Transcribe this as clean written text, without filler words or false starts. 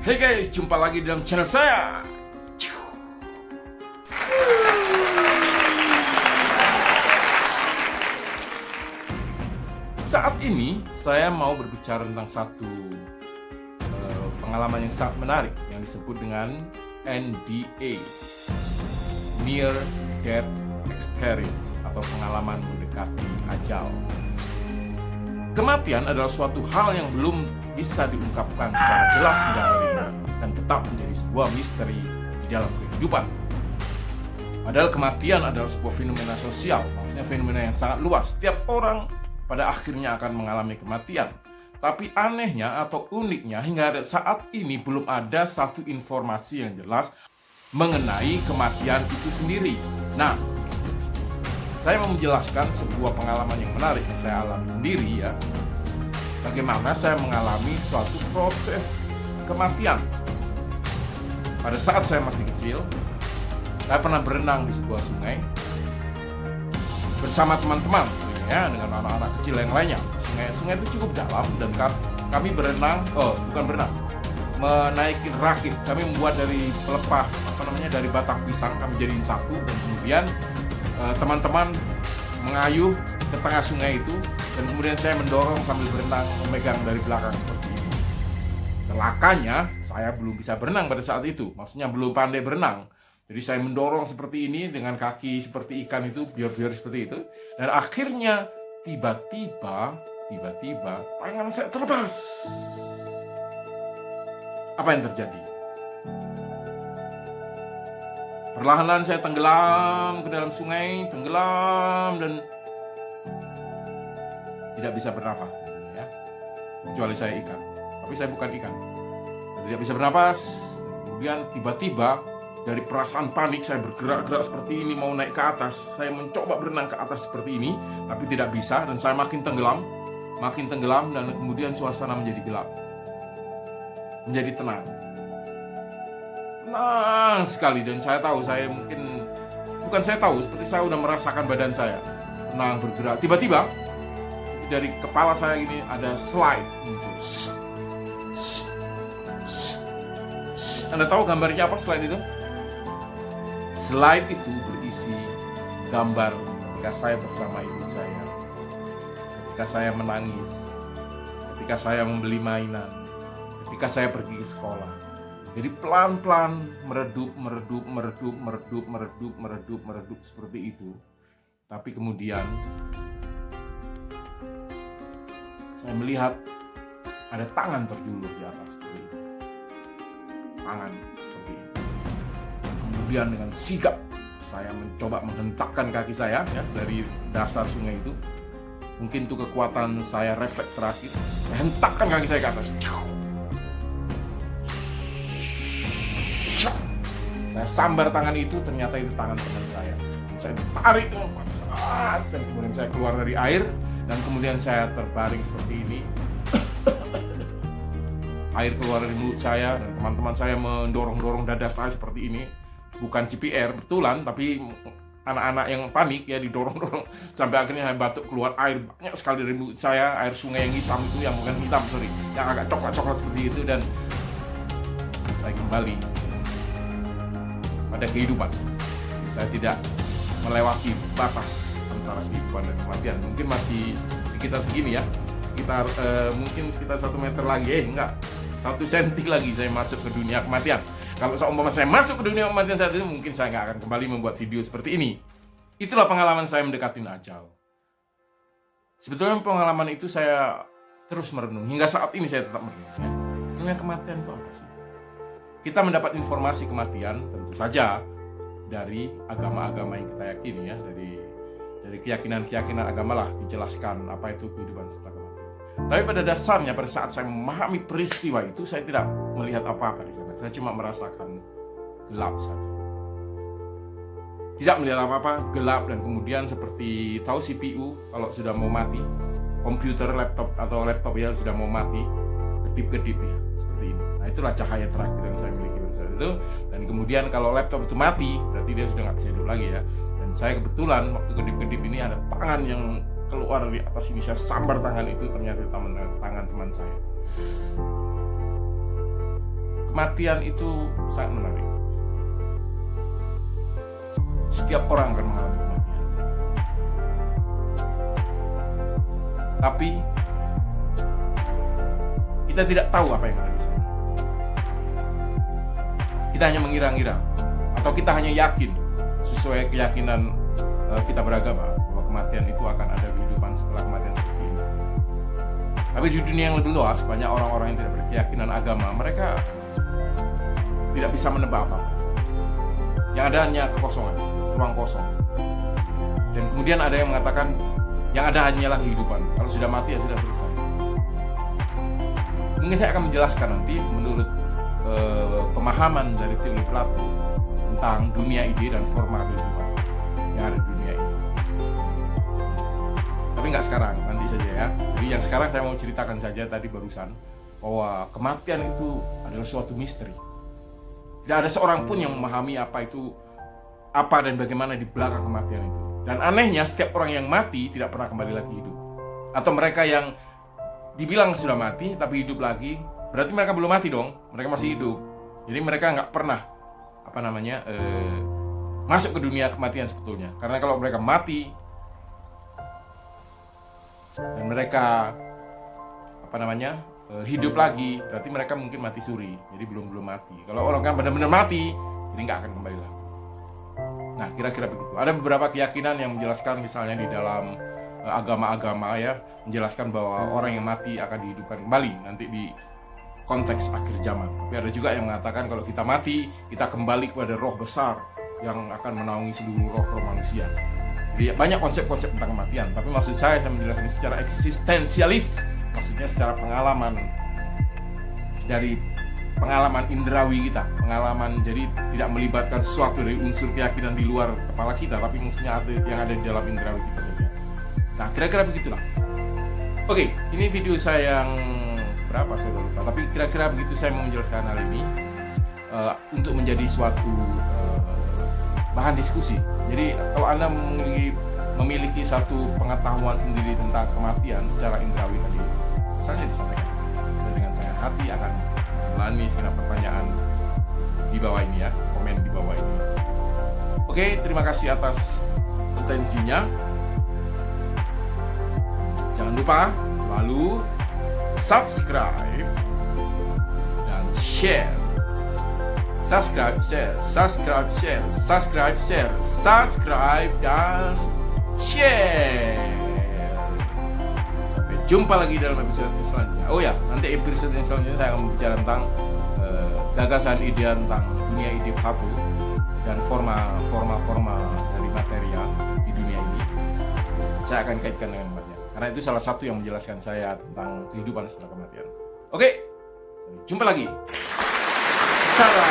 Hey guys, jumpa lagi dalam channel saya. Saat ini saya mau berbicara tentang satu pengalaman yang sangat menarik yang disebut dengan NDA, Near Death Experience, atau pengalaman mendekati ajal. Kematian adalah suatu hal yang belum bisa diungkapkan secara jelas hingga hari ini dan tetap menjadi sebuah misteri di dalam kehidupan. Padahal kematian adalah sebuah fenomena sosial, maksudnya fenomena yang sangat luas. Setiap orang pada akhirnya akan mengalami kematian. Tapi anehnya atau uniknya hingga saat ini belum ada satu informasi yang jelas mengenai kematian itu sendiri. Nah, saya mau menjelaskan sebuah pengalaman yang menarik yang saya alami sendiri ya. Bagaimana saya mengalami suatu proses kematian. Pada saat saya masih kecil, saya pernah berenang di sebuah sungai bersama teman-teman ya, dengan anak-anak kecil yang lainnya. Sungai itu cukup dalam dan kami berenang, menaiki rakit. Kami membuat dari pelepah dari batang pisang, kami jadiin satu dan kemudian teman-teman mengayuh ke tengah sungai itu dan kemudian saya mendorong sambil berenang memegang dari belakang seperti ini. Celakanya saya belum bisa berenang pada saat itu, maksudnya belum pandai berenang. Jadi saya mendorong seperti ini dengan kaki seperti ikan itu, biar-biar seperti itu, dan akhirnya tiba-tiba tangan saya terlepas. Apa yang terjadi? Perlahan-lahan saya tenggelam ke dalam sungai, dan tidak bisa bernafas, ya. Kecuali saya ikan, tapi saya bukan ikan. Saya tidak bisa bernafas. Kemudian tiba-tiba dari perasaan panik saya bergerak-gerak seperti ini mau naik ke atas. Saya mencoba berenang ke atas seperti ini, tapi tidak bisa dan saya makin tenggelam dan kemudian suasana menjadi gelap, menjadi tenang sekali. Dan saya tahu seperti saya udah merasakan badan saya tenang bergerak. Tiba-tiba dari kepala saya ini ada slide muncul. Anda tahu gambarnya apa slide itu? Slide itu berisi gambar ketika saya bersama ibu saya, ketika saya menangis, ketika saya membeli mainan, ketika saya pergi ke sekolah. Jadi pelan-pelan meredup seperti itu. Tapi kemudian saya melihat ada tangan terjulur di atas seperti itu. Tangan seperti itu. Kemudian dengan sigap saya mencoba menghentakkan kaki saya ya, dari dasar sungai itu. Mungkin itu kekuatan saya refleks terakhir. Saya hentakkan kaki saya ke atas. Saya sambar tangan itu, ternyata itu tangan teman saya. Saya tarik dengan kuat dan kemudian saya keluar dari air dan kemudian saya terbaring seperti ini. Air keluar dari mulut saya dan teman-teman saya mendorong-dorong dada saya seperti ini. Bukan CPR betulan, tapi anak-anak yang panik ya didorong-dorong sampai akhirnya saya batuk, keluar air banyak sekali dari mulut saya, air sungai yang hitam itu, yang bukan hitam yang agak coklat-coklat seperti itu, dan saya kembali pada kehidupan. Saya tidak melewati batas antara kehidupan dan kematian. Mungkin masih sekitar segini ya, mungkin sekitar 1 meter lagi, enggak, 1 senti lagi saya masuk ke dunia kematian. Kalau seumpama saya masuk ke dunia kematian saat itu, mungkin saya nggak akan kembali membuat video seperti ini. Itulah pengalaman saya mendekati ajal. Sebetulnya pengalaman itu saya terus merenung, hingga saat ini saya tetap merenung. Sebetulnya kematian itu apa sih? Kita mendapat informasi kematian tentu saja dari agama-agama yang kita yakini ya, dari keyakinan-keyakinan agama lah dijelaskan apa itu kehidupan setelah kematian. Tapi pada dasarnya pada saat saya memahami peristiwa itu, saya tidak melihat apa-apa di sana. Saya cuma merasakan gelap saja. Tidak melihat apa-apa, gelap, dan kemudian seperti tahu CPU kalau sudah mau mati, komputer, laptop ya sudah mau mati, kedip-kedip ya seperti ini. Nah, itulah cahaya terakhir yang saya miliki pada saat itu. Dan kemudian kalau laptop itu mati, berarti dia sudah nggak bisa hidup lagi ya. Dan saya kebetulan waktu kedip-kedip ini ada tangan yang keluar dari atas ini, saya sambar tangan itu, ternyata tangan teman saya. kematian itu sangat menarik. Setiap orang akan mengalami kematian. Tapi kita tidak tahu apa yang ada di sana. Kita hanya mengira-ngira, atau kita hanya yakin sesuai keyakinan kita beragama bahwa kematian itu akan ada kehidupan setelah kematian seperti ini. Tapi di dunia yang lebih luas, banyak orang-orang yang tidak berkeyakinan agama, mereka tidak bisa menebak apa-apa. Yang ada hanya kekosongan, ruang kosong. Dan kemudian ada yang mengatakan yang ada hanyalah kehidupan. Kalau sudah mati ya sudah selesai. Mungkin saya akan menjelaskan nanti menurut pemahaman dari teori Plato tentang dunia ide dan forma kehidupan yang ada di dunia ini. Tapi nggak sekarang, nanti saja ya. Jadi yang sekarang saya mau ceritakan saja tadi barusan bahwa kematian itu adalah suatu misteri. Tidak ada seorang pun yang memahami apa dan bagaimana di belakang kematian itu. Dan anehnya setiap orang yang mati tidak pernah kembali lagi hidup. Atau mereka yang dibilang sudah mati tapi hidup lagi, berarti mereka belum mati dong, mereka masih hidup. Jadi mereka nggak pernah masuk ke dunia kematian sebetulnya. Karena kalau mereka mati dan mereka hidup lagi, berarti mereka mungkin mati suri. Jadi belum mati. Kalau orang kan benar-benar mati, jadi nggak akan kembali lagi. Nah, kira-kira begitu. Ada beberapa keyakinan yang menjelaskan, misalnya di dalam agama-agama ya, menjelaskan bahwa orang yang mati akan dihidupkan kembali nanti di konteks akhir zaman. Tapi ada juga yang mengatakan kalau kita mati, kita kembali kepada roh besar yang akan menaungi seluruh roh manusia. Jadi banyak konsep-konsep tentang kematian. Tapi maksud saya menjelaskan secara eksistensialis, maksudnya secara pengalaman, dari pengalaman indrawi kita, pengalaman, jadi tidak melibatkan sesuatu dari unsur keyakinan di luar kepala kita, tapi maksudnya yang ada di dalam indrawi kita saja. Nah, kira-kira begitulah. Oke, ini video saya yang berapa saya lupa, tapi kira-kira begitu saya mau menjelaskan hal ini untuk menjadi suatu bahan diskusi. Jadi kalau Anda memiliki satu pengetahuan sendiri tentang kematian secara indrawi tadi, saja disampaikan. Saya dengan senang hati akan melayani segala pertanyaan di bawah ini ya, komen di bawah ini. Oke, terima kasih atas atensinya. Jangan lupa selalu subscribe dan share. Subscribe, share, subscribe, share, subscribe, share, subscribe dan share. Sampai jumpa lagi dalam episode selanjutnya. Oh ya, nanti episode yang selanjutnya saya akan berbicara tentang gagasan ide tentang dunia ide Plato dan forma dari materia di dunia ini. Saya akan kaitkan dengan kematian, karena itu salah satu yang menjelaskan saya tentang kehidupan setelah kematian. Oke, jumpa lagi. Tada!